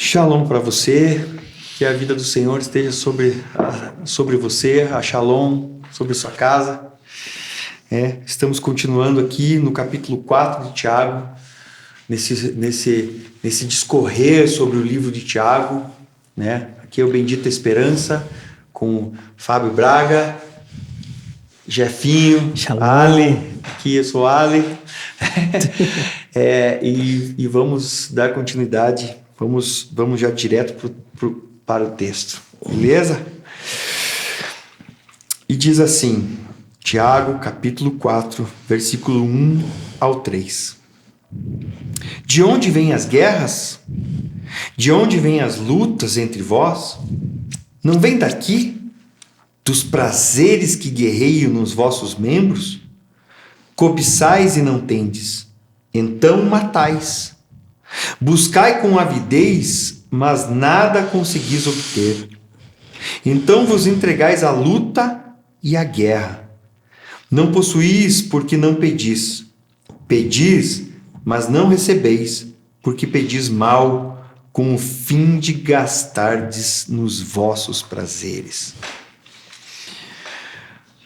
Shalom para você, que a vida do Senhor esteja sobre você, a Shalom sobre sua casa. Estamos continuando aqui no capítulo 4 de Tiago, nesse discorrer sobre o livro de Tiago, né? Aqui é o Bendita Esperança, com Fábio Braga, Jefinho, Shalom. Ali, aqui eu sou Ali. E vamos dar continuidade, vamos já direto para o texto, beleza? E diz assim, Tiago, capítulo 4, versículo 1 ao 3. De onde vêm as guerras? De onde vêm as lutas entre vós? Não vem daqui? Dos prazeres que guerreiam nos vossos membros? Cobiçais e não tendes, então matais. Buscai com avidez, mas nada conseguis obter. Então vos entregais à luta e à guerra. Não possuís, porque não pedis. Pedis, mas não recebeis, porque pedis mal, com o fim de gastardes nos vossos prazeres.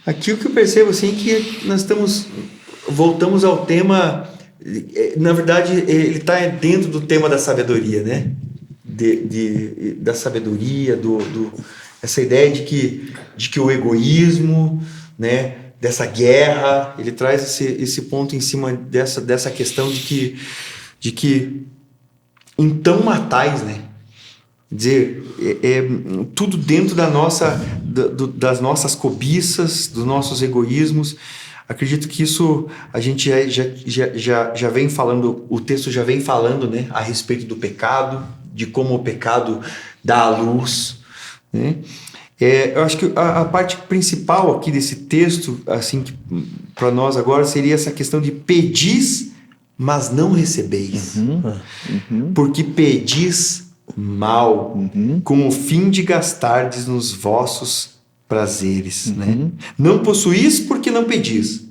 Aqui o que eu percebo assim é que nós voltamos ao tema, na verdade ele está dentro do tema da sabedoria, né? Da sabedoria, essa ideia de que o egoísmo, né? Dessa guerra, ele traz esse ponto em cima dessa questão de que então matais, né? Dizer, tudo dentro das nossas cobiças, dos nossos egoísmos. Acredito que isso a gente já vem falando, o texto já vem falando, né, a respeito do pecado, de como o pecado dá à luz, né? Eu acho que a parte principal aqui desse texto, assim, para nós agora, seria essa questão de pedis, mas não recebeis. Porque pedis mal, com o fim de gastardes nos vossos prazeres, né? Não possuís porque não pedis.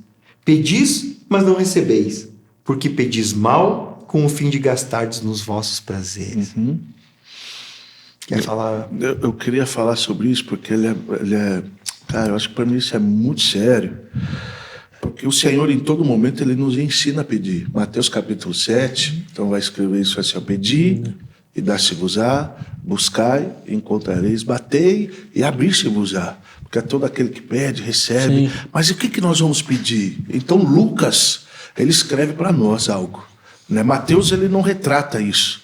Pedis, mas não recebeis, porque pedis mal, com o fim de gastardes nos vossos prazeres. Quer falar? Eu queria falar sobre isso porque ele é... Cara, eu acho que para mim isso é muito sério. Porque o Senhor, em todo momento, Ele nos ensina a pedir. Mateus capítulo 7, então vai escrever isso assim: pedi e dá-se-vos-á, buscai e encontrareis, batei e abrir-se-vos-á. Porque é todo aquele que pede, recebe. Sim. Mas o que nós vamos pedir? Então Lucas, ele escreve para nós algo, né? Mateus, ele não retrata isso,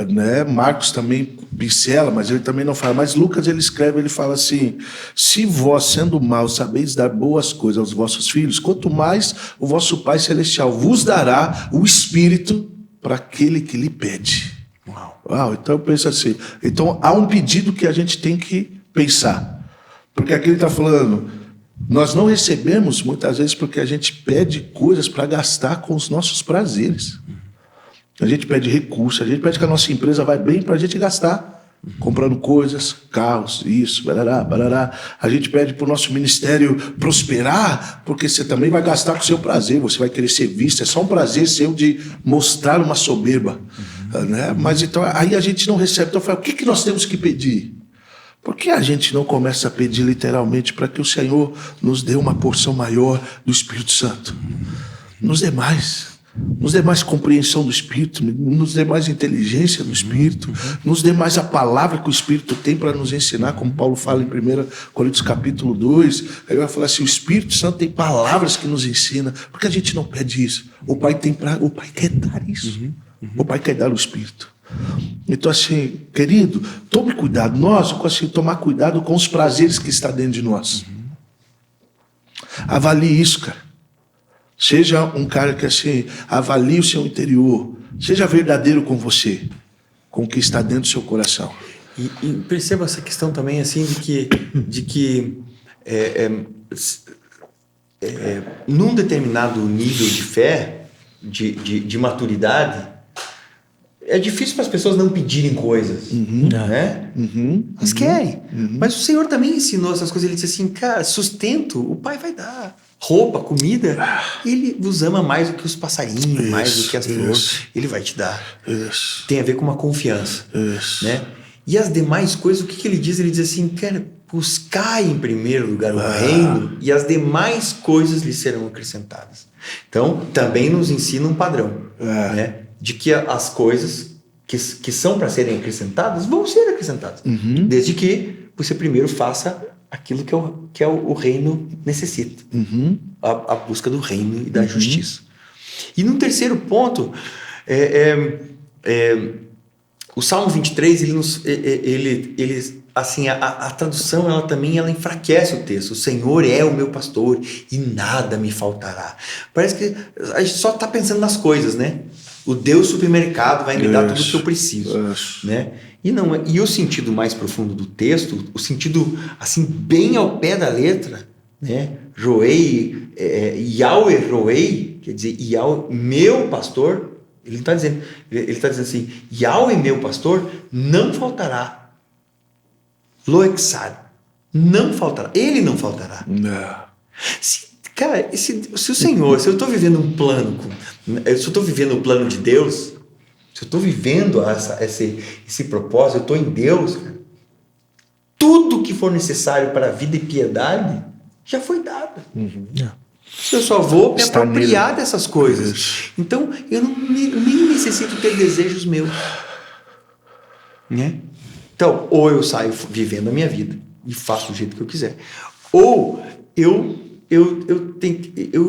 né? Marcos também pincela, mas ele também não fala. Mas Lucas, ele escreve, ele fala assim: se vós, sendo maus, sabeis dar boas coisas aos vossos filhos, quanto mais o vosso Pai Celestial vos dará o Espírito para aquele que lhe pede. Uau, então eu penso assim, então há um pedido que a gente tem que pensar, porque aqui ele está falando, nós não recebemos muitas vezes porque a gente pede coisas para gastar com os nossos prazeres. A gente pede recursos, a gente pede que a nossa empresa vai bem para a gente gastar, comprando coisas, carros, isso, barará, barará. A gente pede para o nosso ministério prosperar, porque você também vai gastar com o seu prazer, você vai querer ser visto, é só um prazer seu de mostrar uma soberba. Né? Mas então aí a gente não recebe. Então eu falo, o que nós temos que pedir? Por que a gente não começa a pedir literalmente para que o Senhor nos dê uma porção maior do Espírito Santo? Nos dê mais compreensão do Espírito, nos dê mais inteligência do Espírito, nos dê mais a palavra que o Espírito tem para nos ensinar, como Paulo fala em 1 Coríntios capítulo 2, ele vai falar assim: o Espírito Santo tem palavras que nos ensina. Por que a gente não pede isso? O Pai quer dar isso. O Pai quer dar o Espírito. Então assim, querido, tome cuidado. Nós, assim, tomar cuidado com os prazeres que está dentro de nós. Avalie isso, cara. Seja um cara que assim, avalie o seu interior. Seja verdadeiro com você, com o que está dentro do seu coração. E perceba essa questão também assim de que num determinado nível de fé, de maturidade, é difícil para as pessoas não pedirem coisas, né? Elas querem. Mas o Senhor também ensinou essas coisas. Ele disse assim, cara, sustento, o Pai vai dar. roupa, comida, ele vos ama mais do que os passarinhos, mais do que as flores. Isso. Ele vai te dar. Isso. Tem a ver com uma confiança. Isso. Né? E as demais coisas, o que ele diz? Ele diz assim, cara, buscai em primeiro lugar o reino e as demais coisas lhe serão acrescentadas. Então, também nos ensina um padrão, né? De que as coisas que são para serem acrescentadas vão ser acrescentadas. Desde que você primeiro faça aquilo que o reino necessita. A busca do reino e da justiça. E no terceiro ponto, o Salmo 23, ele assim, a tradução, ela enfraquece o texto. O Senhor é o meu pastor e nada me faltará. Parece que a gente só está pensando nas coisas, né? O Deus supermercado vai me dar tudo o que eu preciso. Né? E o sentido mais profundo do texto, o sentido assim, bem ao pé da letra, né? Roei, Yahweh Roei, quer dizer, Yahweh, meu pastor. Ele está dizendo assim, Yahweh meu pastor, não faltará. Loexar, não faltará. Ele não faltará. Cara, se o Senhor, se eu estou vivendo um plano, se eu estou vivendo o plano de Deus, se eu estou vivendo esse propósito, eu estou em Deus, cara, tudo que for necessário para a vida e piedade já foi dado. Eu só vou me apropriar dessas coisas. Então, eu nem necessito ter desejos meus. Né? Então, ou eu saio vivendo a minha vida e faço do jeito que eu quiser. Ou eu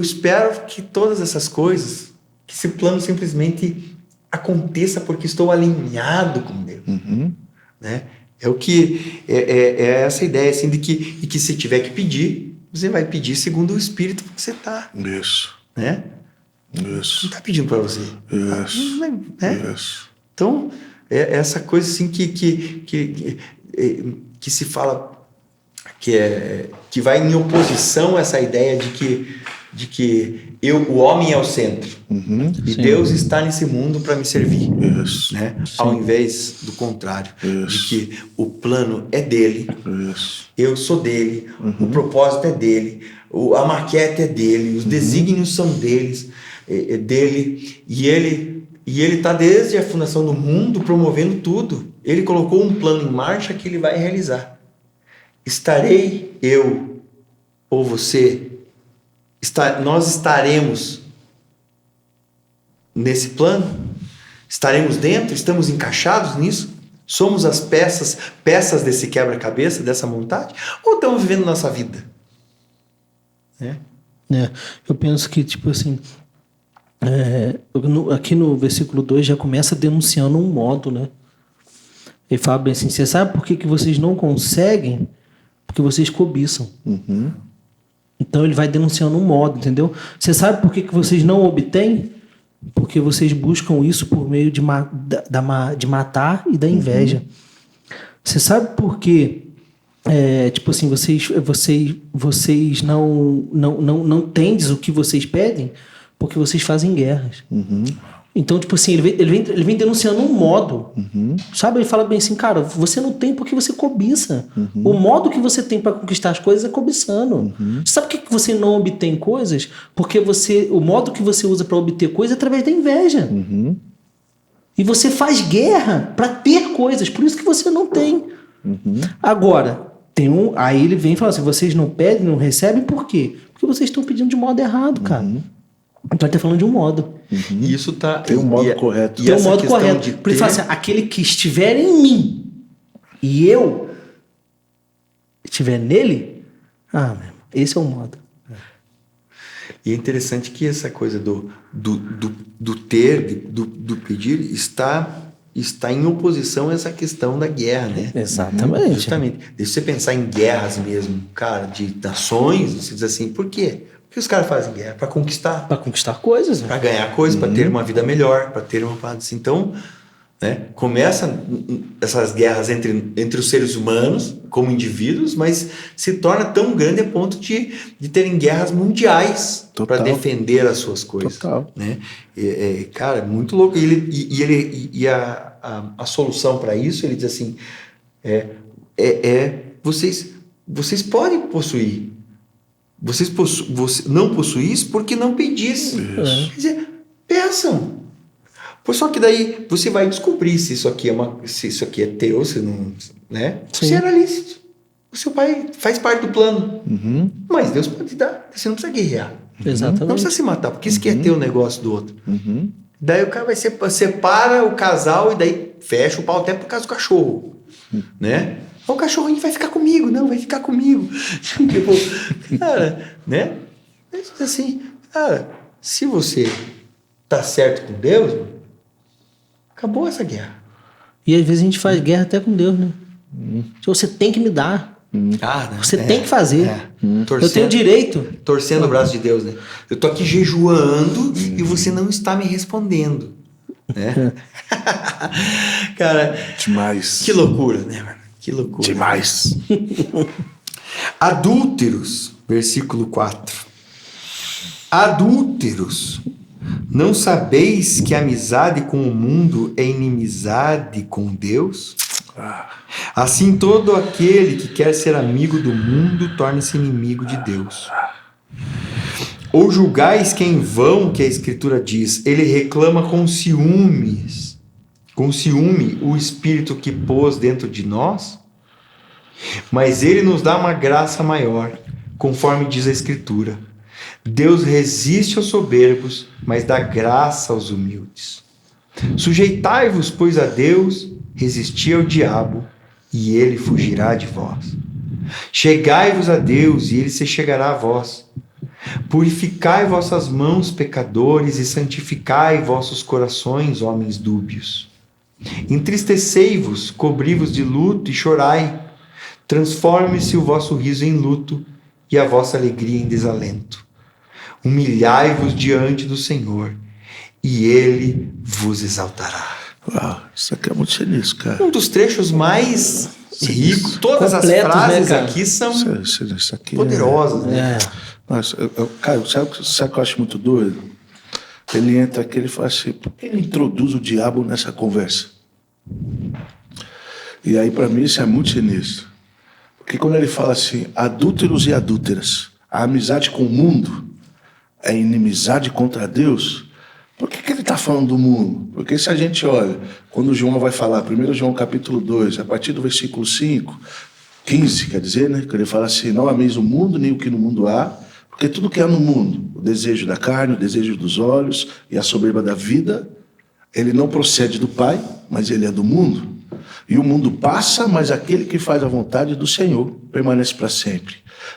espero que todas essas coisas, que esse plano simplesmente aconteça porque estou alinhado com Deus. Né? É essa ideia assim, de que se tiver que pedir, você vai pedir segundo o Espírito que você está. Isso. Né? Isso. Não está pedindo para você. Isso. Né? Isso. Então, é essa coisa assim que se fala que vai em oposição a essa ideia de que o homem é o centro e Deus está nesse mundo para me servir, né? Ao invés do contrário, de que o plano é dele, eu sou dele, o propósito é dele, a maquete é dele, os desígnios são dele, e ele está desde a fundação do mundo promovendo tudo. Ele colocou um plano em marcha que ele vai realizar. Estarei eu ou você, nós estaremos nesse plano? Estaremos dentro? Estamos encaixados nisso? Somos as peças desse quebra-cabeça, dessa montagem? Ou estamos vivendo nossa vida? Eu penso que, tipo assim, aqui no versículo 2 já começa denunciando um modo, né? Ele fala bem assim, você sabe por que vocês não conseguem? Porque vocês cobiçam. Então ele vai denunciando um modo, entendeu? Você sabe por que vocês não obtêm? Porque vocês buscam isso por meio de matar e da inveja. Você sabe por que tipo assim, vocês não tendem o que vocês pedem? Porque vocês fazem guerras. Então, tipo assim, ele vem denunciando um modo. Sabe? Ele fala bem assim, cara, você não tem porque você cobiça. O modo que você tem para conquistar as coisas é cobiçando. Sabe por que você não obtém coisas? Porque o modo que você usa para obter coisas é através da inveja. E você faz guerra para ter coisas, por isso que você não tem. Agora, aí ele vem e fala assim, vocês não pedem, não recebem, por quê? Porque vocês estão pedindo de modo errado, cara. Então ele está falando de um modo. E isso tá, tem um modo correto. Tem um modo correto. Porque ele fala assim, aquele que estiver em mim e eu estiver nele, esse é o modo. E é interessante que essa coisa do pedir está em oposição a essa questão da guerra, né? Exatamente. Justamente. Deixa você pensar em guerras mesmo, cara, de nações, você diz assim, por quê? Porque os caras fazem guerra para conquistar. Para conquistar coisas. Para ganhar coisas, para ter uma vida melhor, para ter uma paz. Então, né, começa essas guerras entre os seres humanos, como indivíduos, mas se torna tão grande a ponto de terem guerras mundiais para defender as suas coisas. Total. Né? Cara, muito louco. E a solução para isso, ele diz assim, vocês podem possuir você não possuís porque não pedis. Quer dizer, peçam. Só que daí você vai descobrir se isso aqui é teu, se não, né? Se era lícito. O seu pai faz parte do plano. Mas Deus pode dar. Você não precisa guerrear. Exatamente. Não precisa se matar, porque isso aqui é teu negócio do outro. Daí o cara separa o casal e daí fecha o pau até por causa do cachorro. Né? O cachorrinho vai ficar comigo. Não, vai ficar comigo. Tipo, cara, né? Assim, cara, se você tá certo com Deus, acabou essa guerra. E às vezes a gente faz guerra até com Deus, né? Você tem que me dar. Você tem que fazer. Eu tenho direito. Torcendo o braço de Deus, né? Eu tô aqui jejuando e você não está me respondendo. Né? Cara, demais. Que loucura, né, mano? Que loucura. Demais. Adúlteros, versículo 4. Adúlteros, não sabeis que a amizade com o mundo é inimizade com Deus? Assim, todo aquele que quer ser amigo do mundo torna-se inimigo de Deus. Ou julgais que em vão que a Escritura diz, ele reclama com ciúme o Espírito que pôs dentro de nós? Mas ele nos dá uma graça maior, conforme diz a Escritura. Deus resiste aos soberbos, mas dá graça aos humildes. Sujeitai-vos, pois, a Deus, resisti ao diabo, e ele fugirá de vós. Chegai-vos a Deus, e ele se chegará a vós. Purificai vossas mãos, pecadores, e santificai vossos corações, homens dúbios. Entristecei-vos, cobri-vos de luto e chorai. Transforme-se o vosso riso em luto e a vossa alegria em desalento. Humilhai-vos diante do Senhor, e ele vos exaltará. Uau, isso aqui é muito sinistro, cara. Um dos trechos mais ricos. Todas completos, as frases, né, aqui são Isso aqui poderosas. Né? Mas, cara, sabe o que eu acho muito doido? Ele entra aqui e fala assim, por que ele introduz o diabo nessa conversa? E aí, para mim, isso é muito sinistro. Porque quando ele fala assim, adúlteros e adúlteras, a amizade com o mundo é inimizade contra Deus, por que ele está falando do mundo? Porque se a gente olha, quando João vai falar, 1 João capítulo 2, a partir do versículo 15, quer dizer, né? Que ele fala assim, não ameis o mundo, nem o que no mundo há, porque tudo que há no mundo, o desejo da carne, o desejo dos olhos e a soberba da vida, ele não procede do Pai, mas ele é do mundo. E o mundo passa, mas aquele que faz a vontade do Senhor permanece para sempre.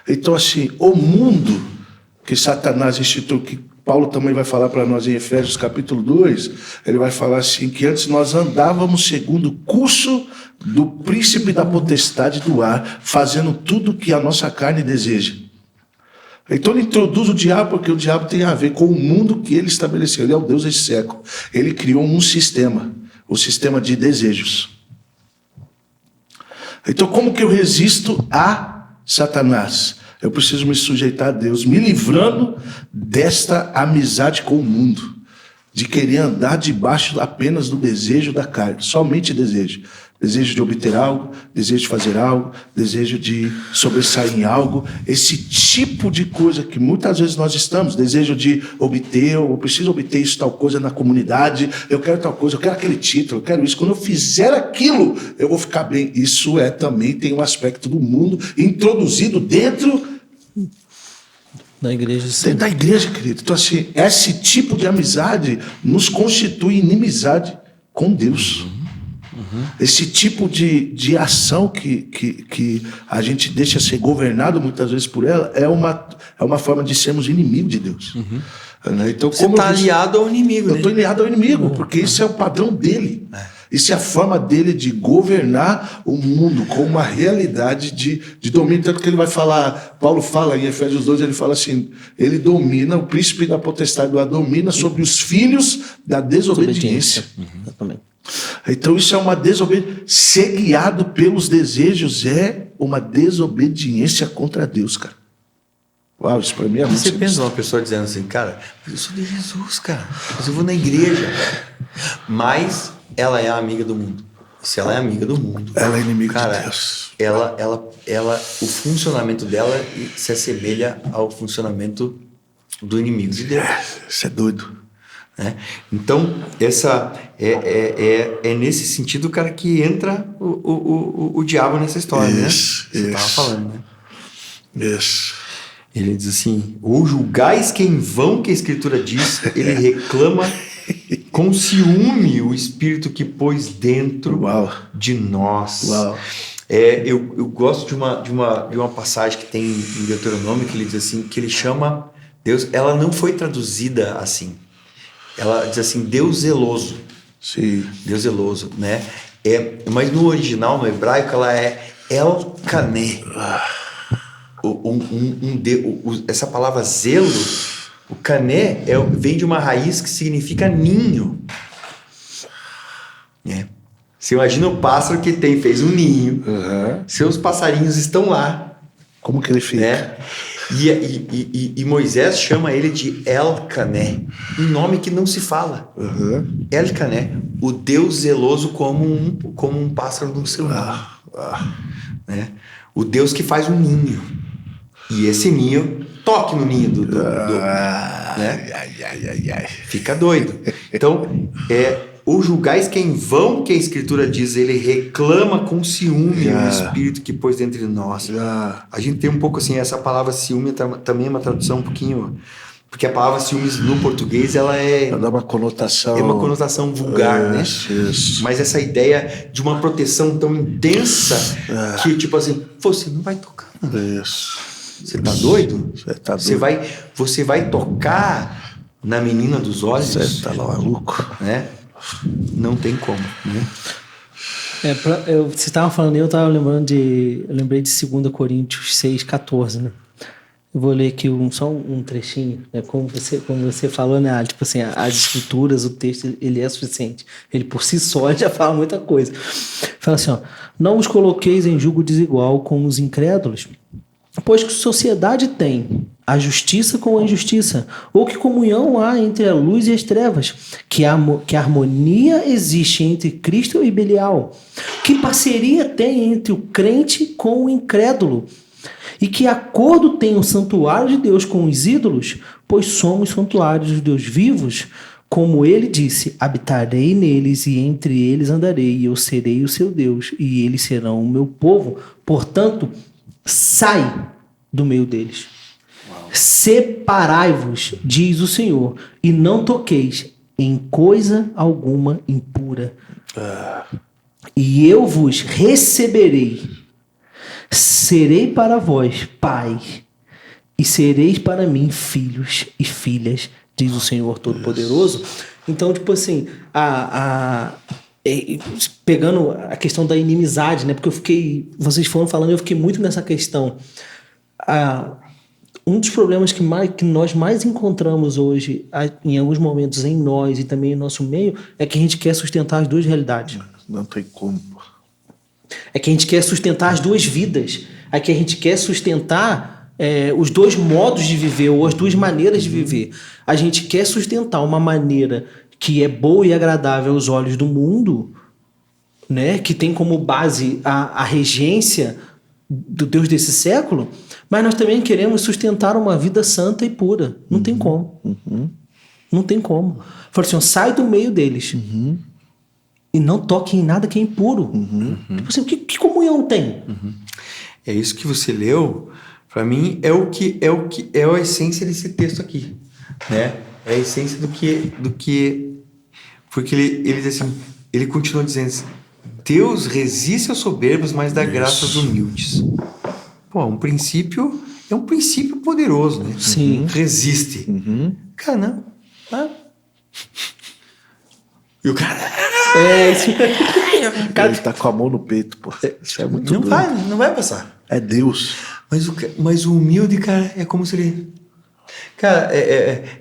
Então, assim, o mundo que Satanás instituiu, que Paulo também vai falar para nós em Efésios capítulo 2, ele vai falar assim, que antes nós andávamos segundo o curso do príncipe da potestade do ar, fazendo tudo que a nossa carne deseja. Então ele introduz o diabo, porque o diabo tem a ver com o mundo que ele estabeleceu. Ele é o Deus desse século. Ele criou um sistema, o sistema de desejos. Então como que eu resisto a Satanás? Eu preciso me sujeitar a Deus, me livrando desta amizade com o mundo, de querer andar debaixo apenas do desejo da carne, somente desejo. Desejo de obter algo, desejo de fazer algo, desejo de sobressair em algo. Esse tipo de coisa que muitas vezes nós estamos, desejo de obter, eu preciso obter isso, tal coisa na comunidade, eu quero tal coisa, eu quero aquele título, eu quero isso. Quando eu fizer aquilo, eu vou ficar bem. Isso também tem um aspecto do mundo introduzido dentro da igreja. Dentro da igreja, querido. Então, assim, esse tipo de amizade nos constitui inimizade com Deus. Esse tipo de ação que a gente deixa ser governado muitas vezes por ela é uma forma de sermos inimigos de Deus. Então, você está aliado ao inimigo. Eu estou aliado ao inimigo, porque esse é o padrão dele. Isso é a forma dele de governar o mundo com uma realidade de domínio. Tanto que ele vai falar, Paulo fala em Efésios 2, ele fala assim, ele domina, o príncipe da potestade do ar domina sobre os filhos da desobediência. Exatamente. Então isso é uma desobediência. Ser guiado pelos desejos é uma desobediência contra Deus, cara. Uau, isso para mim é muito Você pensa uma pessoa dizendo assim, cara, eu sou de Jesus, cara, mas eu vou na igreja. Mas ela é a amiga do mundo. Se ela é amiga do mundo. Ela é inimiga cara, de Deus. O funcionamento dela se assemelha ao funcionamento do inimigo de Deus. Isso é doido. Né? Então, essa é nesse sentido, cara, que entra o diabo nessa história, Isso, né? Você estava falando, né? Isso. Ele diz assim: ou julgais que em vão que a Escritura diz, ele reclama com ciúme o Espírito que pôs dentro de nós. Uau. Eu gosto de uma passagem que tem em Deuteronômio que ele diz assim, que ele chama Deus, ela não foi traduzida assim. Ela diz assim, Deus zeloso. Sim. Deus zeloso, né? Mas no original, no hebraico, ela é El-Kané. Essa palavra zelo, o kané vem de uma raiz que significa ninho. Você imagina o pássaro que fez um ninho, seus passarinhos estão lá. Como que ele fica? Né? E Moisés chama ele de El-Kané, um nome que não se fala. El-Kané, o Deus zeloso como um pássaro no seu ninho. Né? O Deus que faz um ninho. E esse ninho, toque no ninho né? Fica doido. Então, o julgais que em vão que a Escritura diz, ele reclama com ciúme o Espírito que pôs dentro de nós. A gente tem um pouco assim, essa palavra ciúme também é uma tradução um pouquinho... Porque a palavra ciúmes no português, ela dá uma conotação... É uma conotação vulgar, né? Isso. Mas essa ideia de uma proteção tão intensa que, tipo assim, você não vai tocar. Isso. Você tá doido? Você tá doido. Você vai tocar na menina dos olhos? Você tá maluco? Né? Não tem como, né? Você estava falando, eu lembrei de 2 Coríntios 6,14, né? Eu vou ler aqui só um trechinho, né? Como você falou, né? Tipo assim, as escrituras, o texto, ele é suficiente. Ele por si só já fala muita coisa. Fala assim, ó: não os coloqueis em julgo desigual com os incrédulos, pois que sociedade tem a justiça com a injustiça? Ou que comunhão há entre a luz e as trevas? Que harmonia existe entre Cristo e Belial? Que parceria tem entre o crente com o incrédulo? E que acordo tem o santuário de Deus com os ídolos? Pois somos santuários de Deus vivos. Como ele disse, habitarei neles e entre eles andarei, e eu serei o seu Deus, e eles serão o meu povo. Portanto, sai do meio deles. Separai-vos, diz o Senhor, e não toqueis em coisa alguma impura. E eu vos receberei. Serei para vós pai, e sereis para mim filhos e filhas, diz o Senhor Todo-Poderoso. Então, tipo assim, pegando a questão da inimizade, né? Porque vocês foram falando, eu fiquei muito nessa questão. Um dos problemas que nós mais encontramos hoje, em alguns momentos em nós e também em nosso meio, é que a gente quer sustentar as duas realidades. Não tem como. É que a gente quer sustentar as duas vidas. É que a gente quer sustentar os dois modos de viver ou as duas maneiras de viver. A gente quer sustentar uma maneira que é boa e agradável aos olhos do mundo, né? Que tem como base a regência do Deus desse século, mas nós também queremos sustentar uma vida santa e pura. Não tem como. Não tem como. Fala assim, sai do meio deles. E não toque em nada que é impuro. Tipo assim, que comunhão tem? É isso que você leu, para mim, é a essência desse texto aqui, né? É a essência do que porque ele diz assim, ele continua dizendo assim, Deus resiste aos soberbos, mas dá graça aos humildes. Pô, é um princípio poderoso, né? Sim. Resiste. Cara, não. E o cara... Isso. Ele tá com a mão no peito, pô. Isso é muito doido. Não vai passar. É Deus. Mas o humilde, cara, é como se ele... Cara,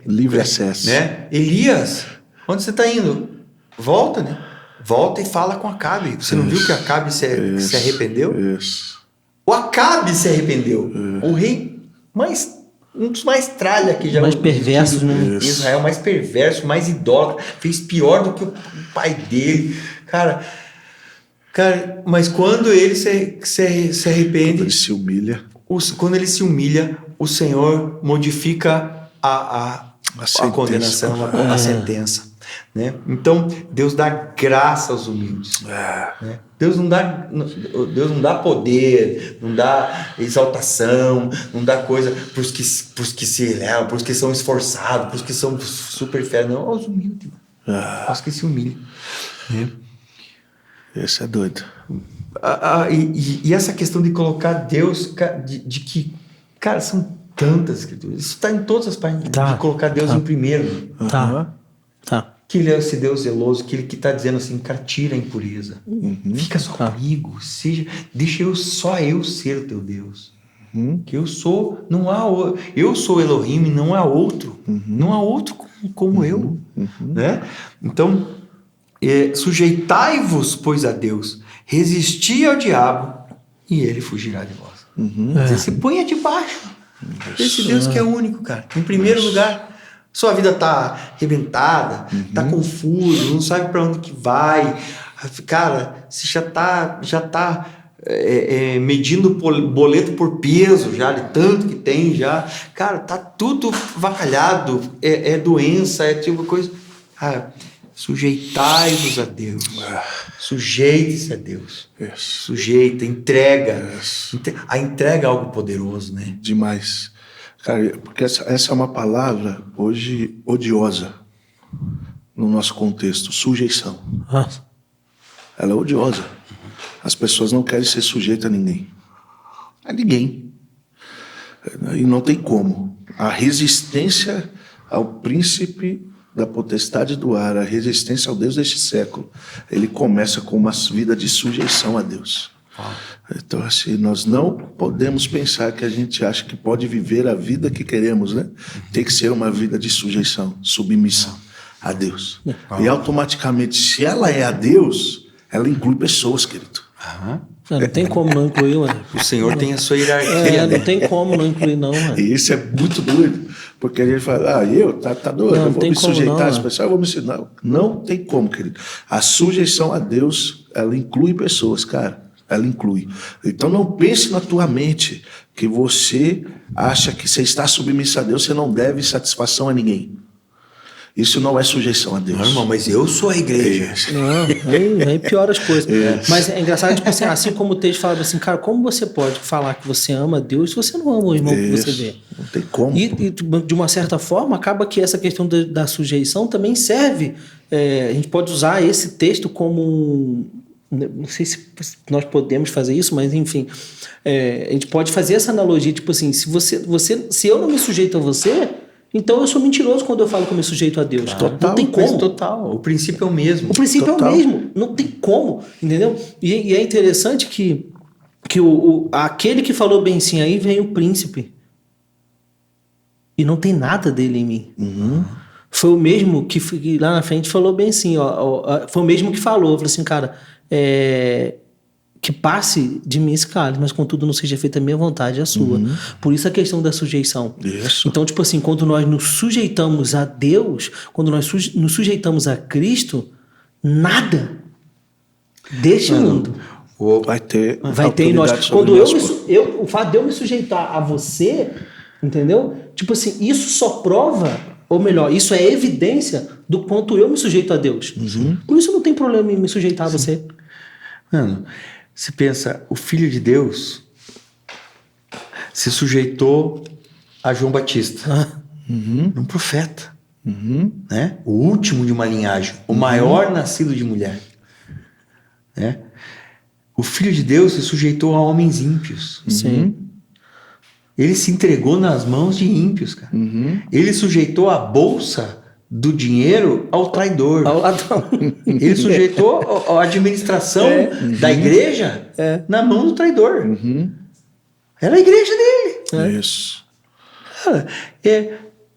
livre acesso. Né? Elias, onde você tá indo? Volta, né? Volta e fala com Acabe. Você não viu que Acabe se arrependeu? Isso. O Acabe se arrependeu. O rei um dos mais tralha que já... Mais perversos, né? Israel, mais perverso, mais idólatra. Fez pior do que o pai dele. Cara, Cara, mas quando ele se arrepende, Ele se humilha. quando ele se humilha, o Senhor modifica a sentença. condenação, a sentença. Né? Então, Deus dá graça aos humildes. Né? Deus não dá poder, não dá exaltação, não dá coisa para os que se elevam, para os que são esforçados, para os que são super fé, não, aos humildes, aos que se humilham. Né? Esse é doido. E essa questão de colocar Deus, de que, cara, são tantas escrituras, isso está em todas as páginas, de colocar Deus em primeiro. Tá. Que ele é esse Deus zeloso, que ele que está dizendo assim, cara, tira a impureza. Fica só comigo, deixa só eu ser o teu Deus. Que eu sou, eu sou Elohim, não há outro. Não há outro como eu. Né? Então, sujeitai-vos, pois, a Deus, resisti ao diabo e ele fugirá de vós. Você se ponha debaixo desse Deus que é único, cara. Em primeiro lugar, sua vida tá arrebentada, tá confuso, não sabe para onde que vai. Cara, você já tá medindo boleto por peso já, de tanto que tem já. Cara, tá tudo vacalhado, é doença, é tipo coisa. Sujeitai-vos a Deus. Sujeite-se a Deus. Sujeita, entrega. A entrega é algo poderoso, né? Demais. Cara, porque essa é uma palavra hoje odiosa no nosso contexto, sujeição. Ela é odiosa. As pessoas não querem ser sujeitas a ninguém. A ninguém. E não tem como. A resistência ao príncipe da potestade do ar, a resistência ao Deus deste século, ele começa com uma vida de sujeição a Deus. Então, assim, nós não podemos pensar que a gente acha que pode viver a vida que queremos, né? Tem que ser uma vida de sujeição, submissão a Deus. E automaticamente, se ela é a Deus, ela inclui pessoas, querido. Não tem como não incluir, mano. O Senhor tem a sua hierarquia. Não tem como não incluir, não, mano. E isso é muito doido. Porque a gente fala, tá doido, eu vou me sujeitar às pessoas, eu vou me ensinar. Não tem como, querido. A sujeição a Deus, ela inclui pessoas, cara. Ela inclui. Então não pense na tua mente que você acha que você está submisso a Deus, você não deve satisfação a ninguém. Isso não é sujeição a Deus. Não, irmão, mas eu sou a igreja. Não, aí piora as coisas. Mas é engraçado, tipo assim como o texto fala assim, cara, como você pode falar que você ama a Deus se você não ama o irmão que você vê? Não tem como. E de uma certa forma, acaba que essa questão da sujeição também serve. A gente pode usar esse texto como não sei se nós podemos fazer isso, mas enfim, a gente pode fazer essa analogia, tipo assim, se eu não me sujeito a você, então eu sou mentiroso quando eu falo que eu me sujeito a Deus. Não tem como. Total. O princípio é o mesmo. O princípio é o mesmo. Não tem como, entendeu? E é interessante que aquele que falou bem sim, aí vem o príncipe. E não tem nada dele em mim. Foi o mesmo que lá na frente falou bem assim, foi o mesmo que falou assim, cara, que passe de mim esse cálice, mas contudo não seja feita a minha vontade, a sua. Por isso a questão da sujeição. Isso. Então, tipo assim, quando nós nos sujeitamos a Deus, quando nós nos sujeitamos a Cristo, nada deste mundo vai ter em nós. Quando o fato de eu me sujeitar a você, entendeu? Tipo assim, isso só prova, ou melhor, isso é evidência do quanto eu me sujeito a Deus. Por isso não tem problema em me sujeitar a você. Mano, você pensa, o Filho de Deus se sujeitou a João Batista, um profeta, né? O último de uma linhagem, o maior nascido de mulher. Né? O Filho de Deus se sujeitou a homens ímpios. Sim. Ele se entregou nas mãos de ímpios, cara. Ele sujeitou a bolsa do dinheiro ao traidor. Ao ladrão. Ele sujeitou a administração da igreja na mão do traidor. Era a igreja dele. Isso. Cara,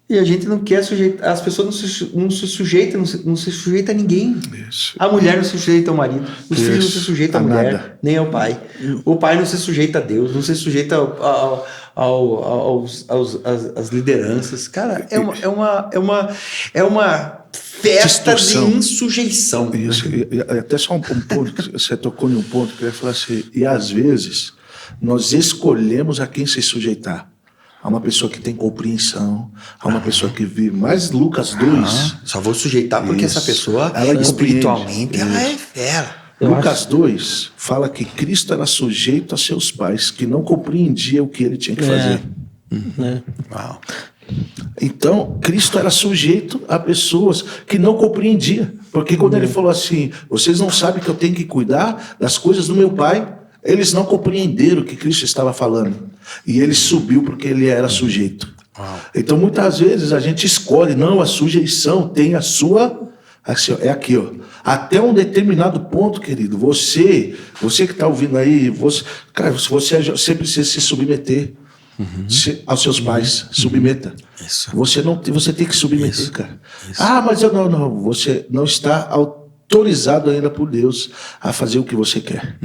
e a gente não quer sujeitar. As pessoas não se sujeitam, não se sujeita a ninguém. Isso. A mulher não se sujeita ao marido. Os filhos não se sujeitam à mulher, nada. nem ao pai. O pai não se sujeita a Deus, não se sujeita às lideranças. Cara, é uma festa distorção. de insujeição. Isso, e até só um ponto, que você tocou em um ponto que eu ia falar assim, e às vezes nós escolhemos a quem se sujeitar. Há uma pessoa que tem compreensão, há uma pessoa que vive. Mas Lucas 2... Só vou sujeitar porque Isso. essa pessoa, Ela espiritualmente, compreende. ela é fera. Lucas 2 fala que Cristo era sujeito a seus pais, que não compreendia o que ele tinha que fazer. Né? Uau. Então, Cristo era sujeito a pessoas que não compreendiam. Porque quando ele falou assim, vocês não sabem que eu tenho que cuidar das coisas do meu pai, eles não compreenderam o que Cristo estava falando. E ele subiu porque ele era sujeito. Então, muitas vezes a gente escolhe, não, a sujeição tem a sua... Assim, é aqui, ó. Até um determinado ponto, querido, você que está ouvindo aí, você precisa se submeter aos seus pais. Submeta. Isso. Você tem que submeter, Isso. cara. Isso. Ah, mas eu não. Você não está autorizado ainda por Deus a fazer o que você quer.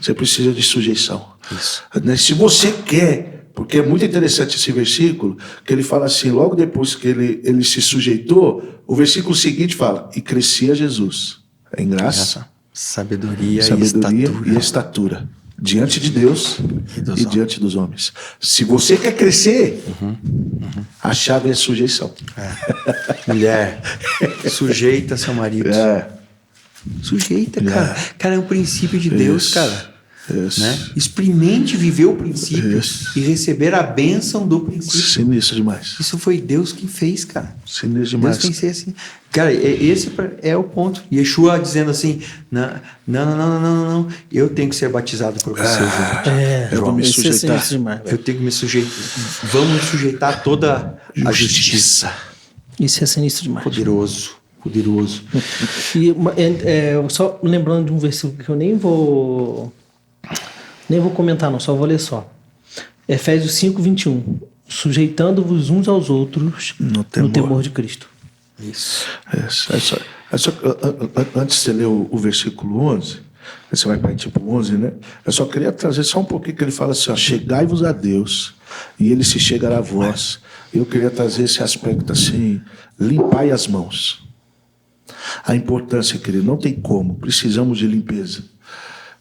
Você precisa de sujeição. Isso. Né? Se você quer, porque é muito interessante esse versículo, que ele fala assim, logo depois que ele se sujeitou, o versículo seguinte fala, e crescia Jesus em graça, Sabedoria e estatura diante de Deus e diante dos homens. Se você quer crescer, a chave é sujeição. Mulher, sujeita seu marido. Sujeita, cara. Cara, é um princípio de Deus, Isso. cara. Isso. Né? Experimente viver o princípio Isso. e receber a bênção do princípio. Sinistro demais. Isso foi Deus quem fez, cara. Sinistro Deus demais. tem que ser assim. Cara, esse é o ponto. Yeshua dizendo assim: não. Eu tenho que ser batizado por você, João. Eu vou me Esse é sujeitar. sinistro demais. Eu tenho que me sujeitar. Vamos sujeitar a toda a justiça. Isso é sinistro demais. Poderoso. E só lembrando de um versículo que eu nem vou comentar, não, só vou ler só. Efésios 5:21. Sujeitando-vos uns aos outros no temor de Cristo. Isso. Antes de você ler o versículo 11, você vai para tipo 11, né? Eu só queria trazer só um pouquinho que ele fala assim, ó, chegai-vos a Deus e ele se chegará a vós. Eu queria trazer esse aspecto assim, limpai as mãos. A importância, querido, não tem como, precisamos de limpeza.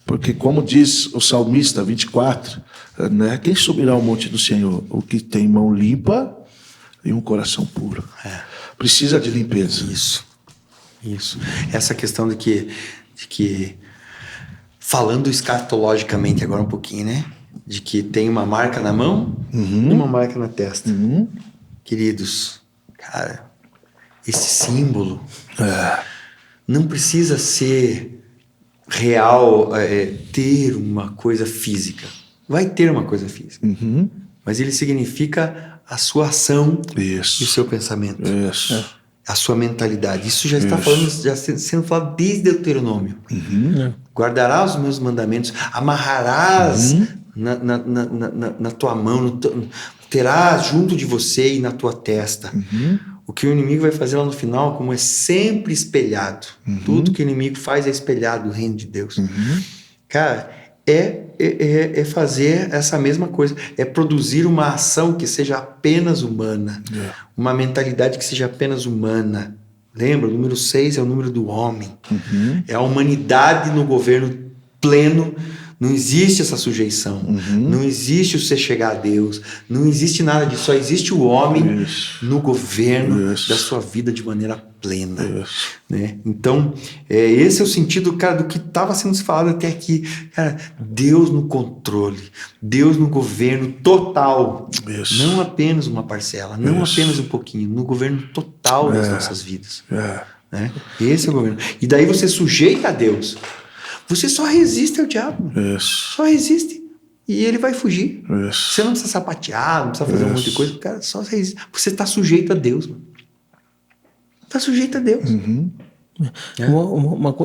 Porque como diz o salmista 24, né, quem subirá ao monte do Senhor? O que tem mão limpa e um coração puro. Precisa de limpeza. Isso. Essa questão de que falando escatologicamente agora um pouquinho, né? De que tem uma marca na mão e uma marca na testa. Queridos, cara, esse símbolo não precisa ser real, ter uma coisa física. Vai ter uma coisa física. Mas ele significa a sua ação e o seu pensamento. A sua mentalidade. Isso já está sendo falado desde Deuteronômio. Guardarás os meus mandamentos, amarrarás na tua mão, terás junto de você e na tua testa. O que o inimigo vai fazer lá no final, como é sempre espelhado. Tudo que o inimigo faz é espelhado no reino de Deus. Cara, é fazer essa mesma coisa. É produzir uma ação que seja apenas humana. Uma mentalidade que seja apenas humana. Lembra? O número 6 é o número do homem. É a humanidade no governo pleno. Não existe essa sujeição. Não existe o você chegar a Deus. Não existe nada disso. Só existe o homem no governo da sua vida de maneira plena. Né? Então, esse é o sentido, cara, do que estava sendo falado até aqui. Cara, Deus no controle. Deus no governo total. Não apenas uma parcela. Não apenas um pouquinho. No governo total das nossas vidas. Né? Esse é o governo. E daí você sujeita a Deus. Você só resiste ao diabo. Só resiste. E ele vai fugir. Você não precisa sapatear, não precisa fazer um monte de coisa. Cara, só resiste. Você está sujeito a Deus, mano. Está sujeito a Deus.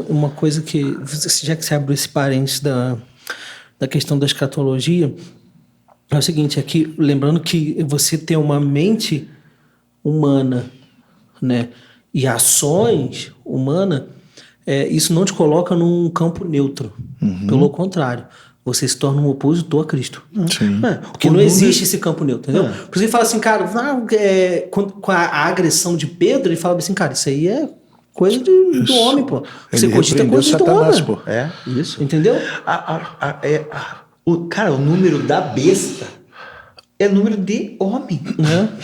Uma coisa que, já que você abriu esse parênteses da questão da escatologia, é o seguinte, aqui, lembrando que você tem uma mente humana, né, e ações humanas, isso não te coloca num campo neutro. Pelo contrário, você se torna um opositor a Cristo. Sim. Porque não existe esse campo neutro, entendeu? Por isso ele fala assim, cara, com a agressão de Pedro, ele fala assim, cara, isso aí é coisa do homem, pô. Você cogita coisa do Satanás, homem. pô. Isso. Entendeu? Cara, o número da besta é número de homem.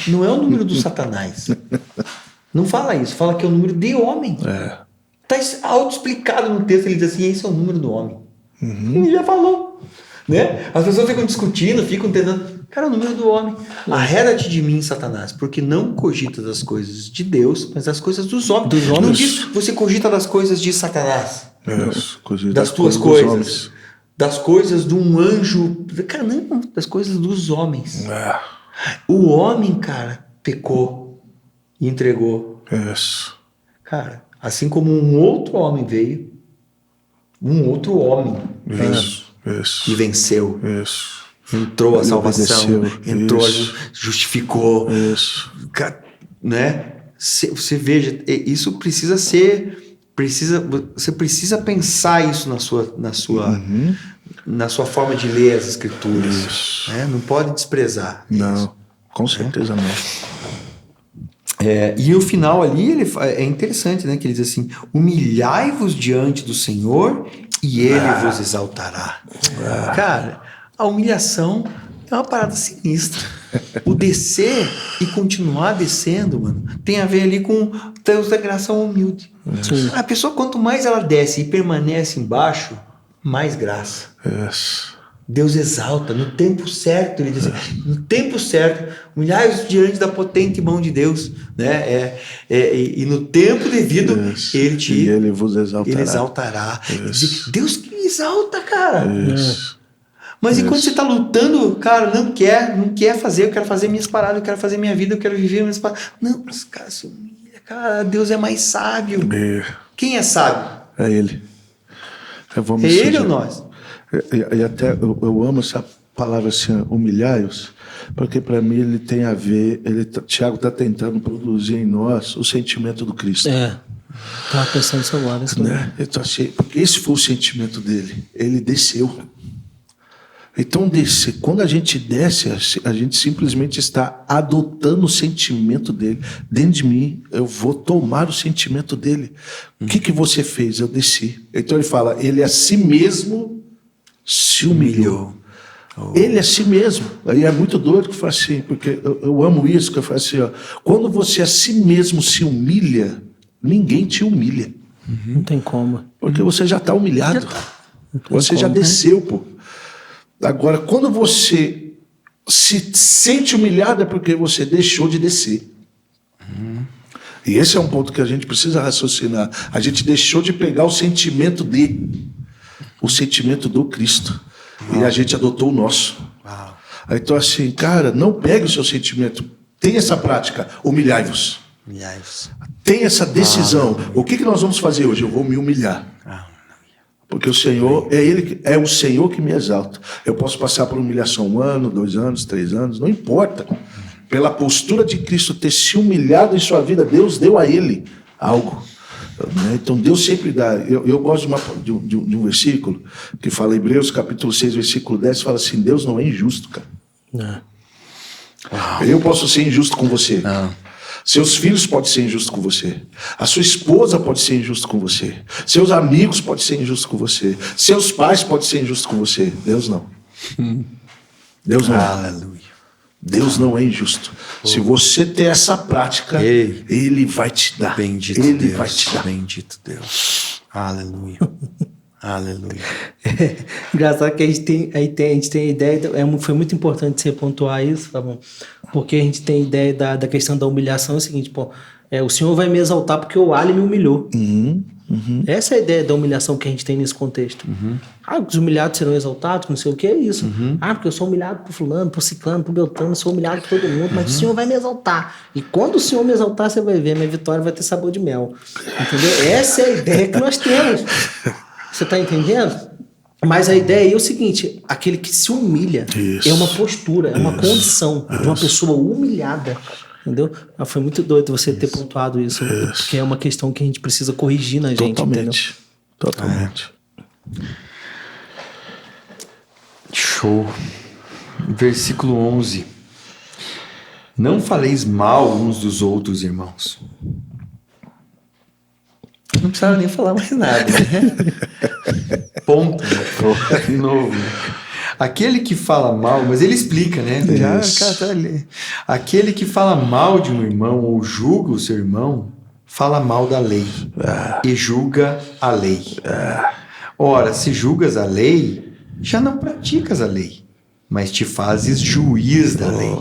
Não é o número do Satanás. Não fala isso. Fala que é o número de homem. Está auto-explicado no texto. Ele diz assim, esse é o número do homem. Ele já falou. Né? As pessoas ficam discutindo, ficam tentando... Cara, é o número do homem. Arreda-te de mim, Satanás, porque não cogita das coisas de Deus, mas das coisas dos homens. Não diz você cogita das coisas de Satanás. Das tuas coisas. Das coisas de um anjo. Cara, não, das coisas dos homens. O homem, cara, pecou e entregou. Cara, assim como um outro homem veio, um outro homem e venceu. Entrou a salvação, entrou, justificou. Né? Você veja, isso precisa ser. Você precisa pensar isso na sua forma de ler as escrituras. Né? Não pode desprezar. Não, isso. Com certeza não. E o final ali é interessante, né? Que ele diz assim: humilhai-vos diante do Senhor e Ele vos exaltará. Cara, a humilhação é uma parada sinistra. O descer e continuar descendo, mano, tem a ver ali com Deus da graça humilde. A pessoa, quanto mais ela desce e permanece embaixo, mais graça. Deus exalta no tempo certo, ele diz assim, no tempo certo, humilhai-vos diante da potente mão de Deus, né? E no tempo devido, ele vos exaltará. Deus que exalta, cara. Mas enquanto você está lutando, cara, não quer fazer, eu quero fazer minhas paradas, eu quero fazer minha vida, eu quero viver minhas paradas. Não, mas, cara, se humilha, cara, Deus é mais sábio. Quem é sábio? É Ele. É Ele ou nós? E até eu amo essa palavra assim, humilhai-os, porque para mim ele tem a ver, Tiago está tentando produzir em nós o sentimento do Cristo. Estava pensando nisso agora. Né? Então, assim, porque esse foi o sentimento dele, ele desceu. Então, quando a gente desce, a gente simplesmente está adotando o sentimento dele. Dentro de mim, eu vou tomar o sentimento dele. O que você fez? Eu desci. Então ele fala, ele a si mesmo se humilhou. Ele a si mesmo. Aí é muito doido que eu falo assim, porque eu amo isso, que eu falo assim, ó, quando você a si mesmo se humilha, ninguém te humilha. Não tem como. Porque você já está humilhado. Você já desceu, pô. Agora, quando você se sente humilhado é porque você deixou de descer. E esse é um ponto que a gente precisa raciocinar. A gente deixou de pegar o sentimento o sentimento do Cristo. E a gente adotou o nosso. Então, assim, cara, não pegue o seu sentimento. Tenha essa prática. Humilhai-vos. Tenha essa decisão. O que nós vamos fazer hoje? Eu vou me humilhar. Porque o Senhor, é o Senhor que me exalta. Eu posso passar por humilhação 1 ano, 2 anos, 3 anos, não importa. Pela postura de Cristo ter se humilhado em sua vida, Deus deu a ele algo. Então Deus sempre dá. Eu gosto de um versículo que fala, Hebreus capítulo 6, versículo 10, fala assim, Deus não é injusto, cara. Eu posso ser injusto com você. Seus filhos podem ser injustos com você. A sua esposa pode ser injusta com você. Seus amigos podem ser injustos com você. Seus pais podem ser injustos com você. Deus não. Deus não. Aleluia. Deus não é injusto. Se você ter essa prática, Ele vai te dar. Bendito Ele Deus. vai te dar. Bendito Deus. Aleluia. Aleluia. Engraçado que a gente tem a ideia, foi muito importante você pontuar isso, tá bom? Porque a gente tem a ideia da questão da humilhação, é o seguinte, o Senhor vai me exaltar porque o Ali me humilhou. Essa é a ideia da humilhação que a gente tem nesse contexto. Os humilhados serão exaltados, não sei o que é isso. Porque eu sou humilhado por fulano, por ciclano, por beltrano, sou humilhado por todo mundo, mas o Senhor vai me exaltar. E quando o Senhor me exaltar, você vai ver, minha vitória vai ter sabor de mel. Entendeu? Essa é a ideia que nós temos. Você está entendendo? Mas a ideia é o seguinte, aquele que se humilha é uma postura, é uma condição de uma pessoa humilhada. Entendeu? Foi muito doido você ter pontuado isso, porque é uma questão que a gente precisa corrigir na gente. Totalmente. Entendeu? Totalmente. Show. Versículo 11. Não faleis mal uns dos outros, irmãos. Não precisava nem falar mais nada, né? Ponto. De novo. Aquele que fala mal, mas ele explica, né? Já, cara, tá ali. Aquele que fala mal de um irmão ou julga o seu irmão, fala mal da lei e julga a lei. Ora, se julgas a lei, já não praticas a lei, mas te fazes juiz da lei.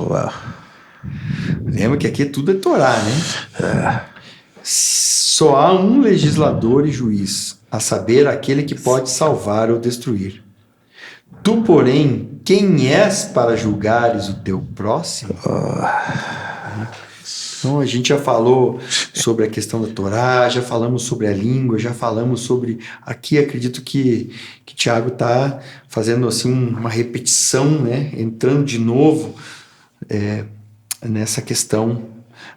Lembra que aqui tudo é Torá, né? Só há um legislador e juiz, a saber, aquele que pode salvar ou destruir. Tu, porém, quem és para julgares o teu próximo? Então, a gente já falou sobre a questão da Torá, já falamos sobre a língua, já falamos sobre... Aqui, acredito que Tiago está fazendo assim, uma repetição, né? Entrando de novo nessa questão,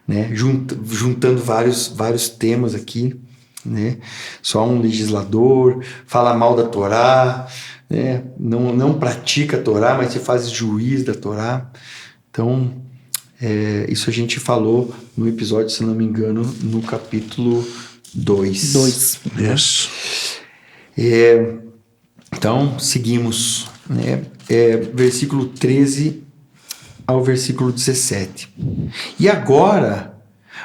né? Juntando vários temas aqui, né? Só um legislador, fala mal da Torá, né? Não pratica a Torá, mas se faz juiz da Torá. Então, isso a gente falou no episódio, se não me engano, no capítulo 2. Isso. Então, seguimos, né? Versículo 13 ao versículo 17. E agora,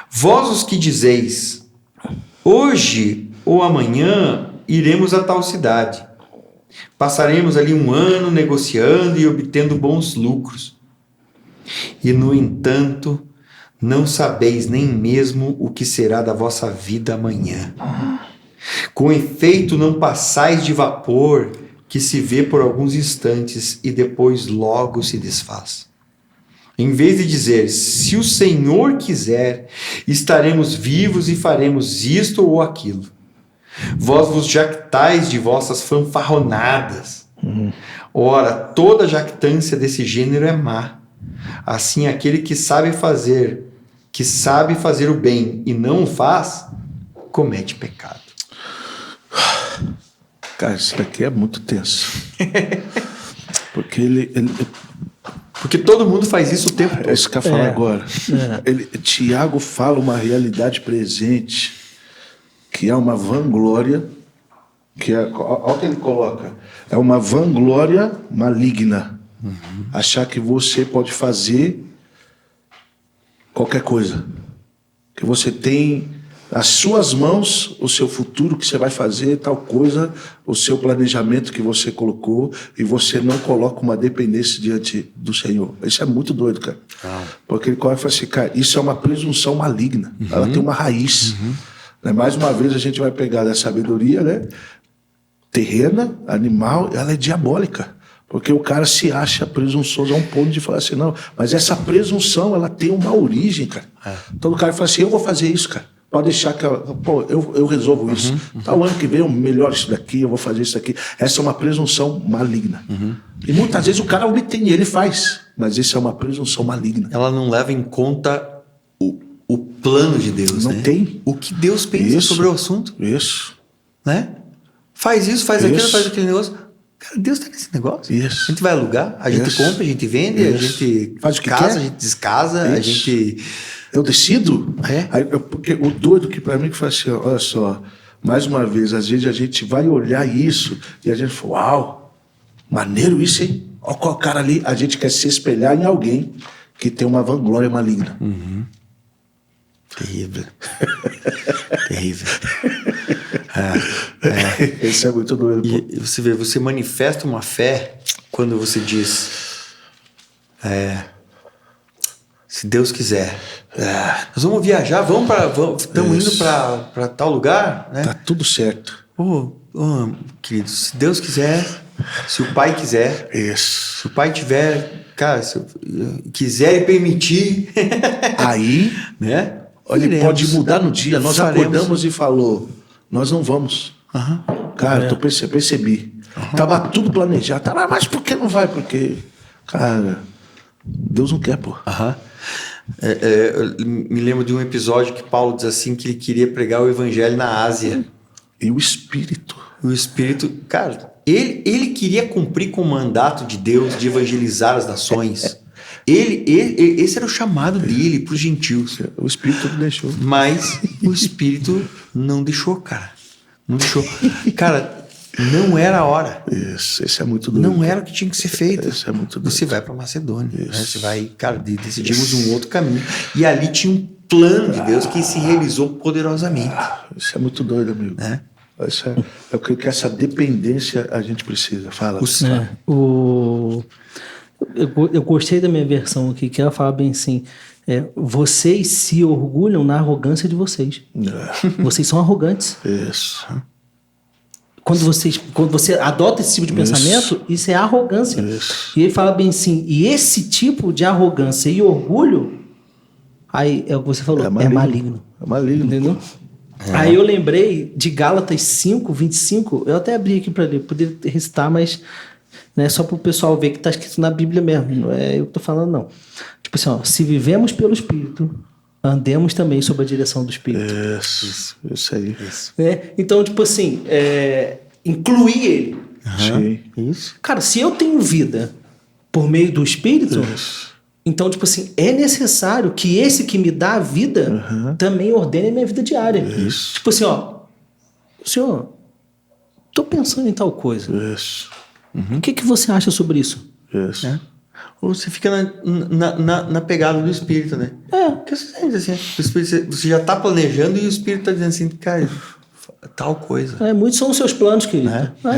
vós os que dizeis, hoje ou amanhã iremos a tal cidade. Passaremos ali 1 ano negociando e obtendo bons lucros. E, no entanto, não sabeis nem mesmo o que será da vossa vida amanhã. Com efeito, não passais de vapor que se vê por alguns instantes e depois logo se desfaz. Em vez de dizer, se o Senhor quiser, estaremos vivos e faremos isto ou aquilo. Vós vos jactais de vossas fanfarronadas. Ora, toda jactância desse gênero é má. Assim, aquele que sabe fazer o bem e não o faz, comete pecado. Cara, isso daqui é muito tenso. Porque Porque todo mundo faz isso o tempo todo. É isso que eu ia falar agora. Tiago fala uma realidade presente, que é uma vanglória, olha o que ele coloca, é uma vanglória maligna. Achar que você pode fazer qualquer coisa. Que você tem nas suas mãos o seu futuro, que você vai fazer tal coisa, o seu planejamento que você colocou, e você não coloca uma dependência diante do Senhor. Isso é muito doido, cara. Porque ele fala assim, cara, isso é uma presunção maligna. Ela tem uma raiz. Né? Mais uma vez a gente vai pegar da sabedoria, né? Terrena, animal, ela é diabólica. Porque o cara se acha presunçoso a um ponto de falar assim, não, mas essa presunção, ela tem uma origem, cara. Então o cara fala assim, eu vou fazer isso, cara. Pode deixar que eu resolvo isso. Tal ano que vem eu melhoro isso daqui, eu vou fazer isso daqui. Essa é uma presunção maligna. E muitas vezes o cara obtém, ele faz. Mas isso é uma presunção maligna. Ela não leva em conta o plano de Deus, não né? tem. O que Deus pensa sobre o assunto. Isso. Né? Faz isso, faz aquilo, faz aquele negócio. Cara, Deus está nesse negócio. Isso. A gente vai alugar, a gente compra, a gente vende, a gente faz o que casa, quer. a gente descasa, a gente... Eu decido? Porque o doido que para mim que faz assim, olha só, mais uma vez, às vezes a gente vai olhar isso e a gente fala, uau, maneiro isso, hein? Olha qual cara ali, a gente quer se espelhar em alguém que tem uma vanglória maligna. Terrível. Terrível. Isso é muito doido. E você vê, você manifesta uma fé quando você diz, se Deus quiser, nós vamos viajar, estamos indo para tal lugar, né? Tá tudo certo. Querido, se Deus quiser, se o Pai quiser, Isso. se o Pai tiver, cara, se quiser e permitir, aí, né? ele pode mudar no dia. Nós acordamos e falou, nós não vamos. Cara, eu percebi. Tava tudo planejado. Tava, mas por que não vai? Porque, cara, Deus não quer, pô. Eu me lembro de um episódio que Paulo diz assim que ele queria pregar o evangelho na Ásia. E o Espírito. O Espírito, cara, Ele queria cumprir com o mandato de Deus de evangelizar as nações. Esse era o chamado dele para os gentios. O Espírito não deixou. Mas o Espírito não deixou, cara. Não deixou. Cara, não era a hora. Isso, esse é muito doido. Não era o que tinha que ser feito. Isso é muito doido. Você vai para Macedônia. Né? Você vai, cara, decidimos um outro caminho. E ali tinha um plano de Deus que se realizou poderosamente. Isso é muito doido, amigo. Né? Eu creio que essa dependência a gente precisa. Fala. Eu gostei da minha versão aqui, que ela fala bem assim: vocês se orgulham na arrogância de vocês. Vocês são arrogantes. Isso. Quando você adota esse tipo de pensamento, isso é arrogância. Isso. E ele fala bem assim: e esse tipo de arrogância e orgulho, aí é o que você falou, é maligno. É maligno. Entendeu? Aí eu lembrei de Gálatas 5, 25. Eu até abri aqui para ler, poder recitar, mas não é só para o pessoal ver que está escrito na Bíblia mesmo. Não é eu que estou falando, não. Tipo assim, ó, se vivemos pelo Espírito, andemos também sob a direção do Espírito. Isso aí. Então, tipo assim, incluir ele. Sim. Isso. Cara, se eu tenho vida por meio do Espírito, então, tipo assim, é necessário que esse que me dá a vida também ordene a minha vida diária. Isso. Tipo assim, ó, senhor, tô pensando em tal coisa. Isso. O que você acha sobre isso? Isso. Ou você fica na pegada do Espírito, né? Porque você sente assim, o Espírito, você já está planejando e o Espírito está dizendo assim, cara, tal coisa. Muitos são os seus planos, querido.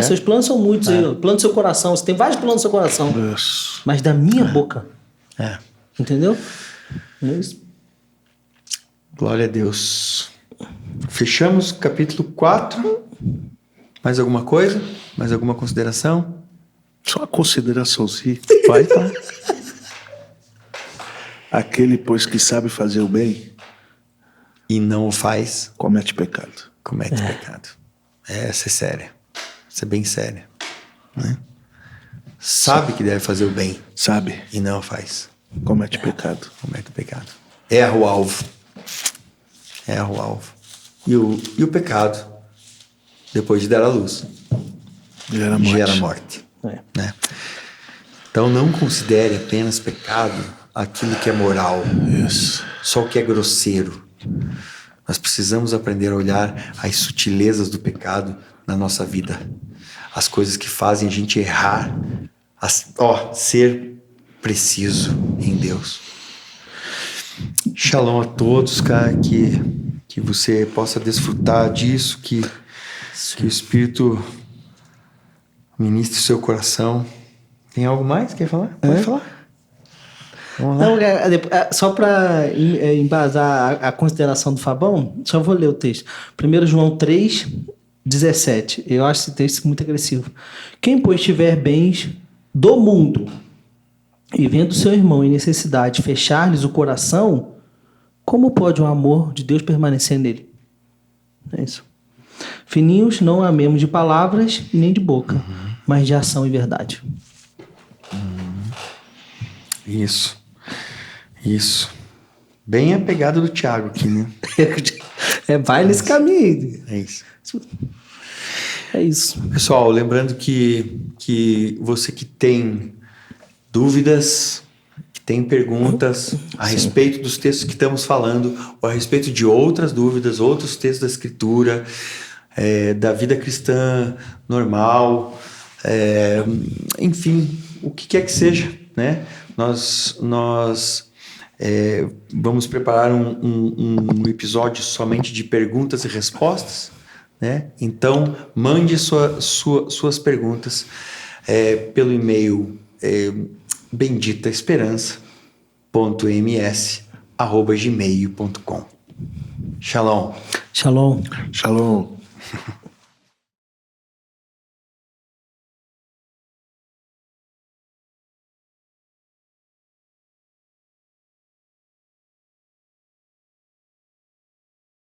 Seus planos são muitos. O plano do seu coração. Você tem vários planos do seu coração. Isso. Mas da minha boca. Entendeu? É isso. Glória a Deus. Fechamos capítulo 4. Mais alguma coisa? Mais alguma consideração? Só uma consideraçãozinha. Pode falar. Aquele, pois, que sabe fazer o bem E não o faz, comete pecado. comete pecado. Essa é séria. Essa é bem séria. Né? Sabe que deve fazer o bem Sabe? e não o faz. Comete pecado. Comete o pecado. Erra o alvo. Erra o alvo. E o pecado, depois de dar a luz, Gera morte. gera morte. Né? Então não considere apenas pecado aquilo que é moral, Isso. só o que é grosseiro. Nós precisamos aprender a olhar as sutilezas do pecado na nossa vida, as coisas que fazem a gente errar, ser preciso em Deus. Shalom a todos, cara, que você possa desfrutar disso, que o Espírito ministre seu coração. Tem algo mais? Quer falar? Pode falar. Vamos lá. Não, só para embasar a consideração do Fabão, só vou ler o texto. 1 João 3, 17. Eu acho esse texto muito agressivo. Quem, pois, tiver bens do mundo e vendo seu irmão em necessidade fechar-lhes o coração, como pode o amor de Deus permanecer nele? É isso. Fininhos, não amemos de palavras nem de boca, mas de ação e verdade. Isso. Bem a pegada do Tiago aqui, né? Vai nesse caminho. É isso. É isso. Pessoal, lembrando que você que tem dúvidas, que tem perguntas a respeito dos textos que estamos falando, ou a respeito de outras dúvidas, outros textos da Escritura, da vida cristã normal, enfim, o que quer que seja, né? Nós vamos preparar um episódio somente de perguntas e respostas, né? Então, mande suas perguntas pelo e-mail benditaesperança.ms@gmail.com. Shalom. Shalom. Shalom.